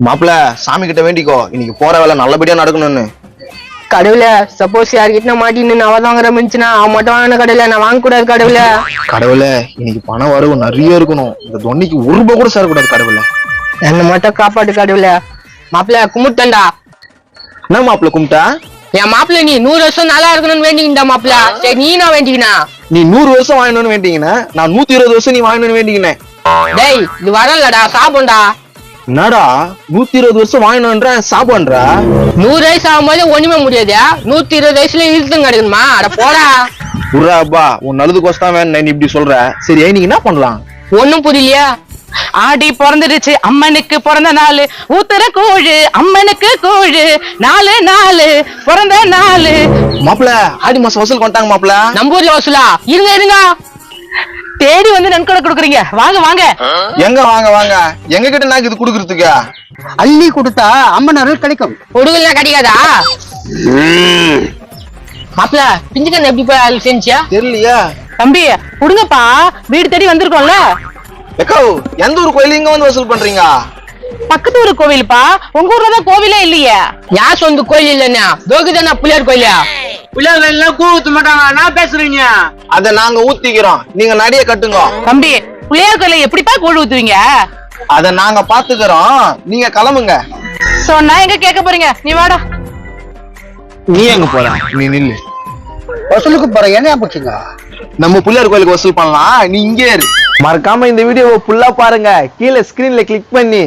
மாப்பிள சாமி கிட்ட வேண்டிக்கோ, இன்னைக்கு போற வேலை நல்லபடியா நடக்கணும்னு. கடவுள சப்போஸ் யார்கிட்ட மாட்டின்னு அவ வாங்குற மிஞ்சுனா அவன் மட்டும் வாங்கின கடவுள நான் வாங்க கூடாது கடவுள. கடவுளே இன்னைக்கு பணம் வரவு நிறைய இருக்கணும், இந்த தொன்னிக்கு ஒரு ரூபாய் கூட சேரக்கூடாது கடவுளே. என்ன மட்டும் காப்பாட்டு கடவுள. மாப்பிள்ள கும்பிட்டா. என்ன மாப்பிள கும்பிட்டா? என் மாப்பிள்ள நீ 100 வருஷம் நல்லா இருக்கணும்னு வேண்டிக்கிட்டா மாப்பிள்ள. சரி நீ நான் வேண்டிக்கினா? நீ 100 வருஷம் வாங்கணும்னு வேண்டிக்கின, நான் 120 வருஷம் நீ வாங்கணும்னு வேண்டிக்கினேன். டேய் இது வரலடா சாப்பிடா. என்னடா 120 வருஷம் வாங்கணும்ன்ற சாப்பிடுற? 100 வயசு ஆகும்போது ஒண்ணுமே முடியாது, 120 வயசுல இழுத்துங்க கிடைக்கணுமா? அட போடா. புறாப்பா உன் நல்லது கோஸ்தான் வேணும் நீ இப்படி சொல்ற. சரி நீங்க என்ன பண்ணலாம்? ஒண்ணும் புரியலையா? ஆடி பிறந்துடுச்சு அம்மனுக்கு பிறந்த நாள், ஊத்துற கூழு அம்மனுக்கு கூழு, 4 நாள் பிறந்த நாள். மாப்பிள ஆடி மாசம் வசூல் கொண்டாங்க மாப்பிள. நம்பூர்ல வசூலா? இருங்க இருங்க, தேடி வந்து நன்கொடை கொடுக்குறீங்க, வாங்க வாங்க. எங்க வாங்க வாங்க, எங்க கிட்ட நாக்கு இது குடுக்கறதுக்கு? அள்ளி கொடுத்தா அம்மன் அருள் கிடைக்கும். கொடுக்கல கிடைக்காதா? மாப்பிள்ள பிஞ்சுக்கண்ணு எப்படி போய் செஞ்சியா? தெரியலையா? தம்பி கொடுங்கப்பா, வீடு தேடி வந்திருக்கோம்ல. எக்கோ எந்த ஊர் கோயில் இங்க வந்து வசூல் பண்றீங்க? பக்கத்து ஊரு கோவில்ப்பா, உங்க ஊர்ல தான் கோவிலே இல்லையே. யார் சொந்த கோயில் இல்லன்னா தோகுதானா பிள்ளையார் கோயிலா? பிள்ளைகள் எல்லாம் கூ ஊத்த மாட்டாங்க, நான் பேசுறீங்க. அத நாங்க ஊத்திக்கிறோம், நீங்க நடைய கட்டுங்க. தம்பி பிள்ளையார் கோயில எப்படிப்பா கூழ் ஊத்துவீங்க? அத நாங்க பாத்துக்கிறோம், நீங்க கிளம்புங்க. சொன்னா எங்க கேட்க போறீங்க, நீ வாடா. நீ எங்க போற? நீ நில்லு. வசூலுக்கு போற என்ன போச்சுங்க? நம்ம பிள்ளையார் கோயிலுக்கு வசூல் பண்ணலாம், நீ இங்கே இரு. மறக்காம இந்த வீடியோவை ஃபுல்லா பாருங்க, கீழே ஸ்கிரீன்ல கிளிக் பண்ணி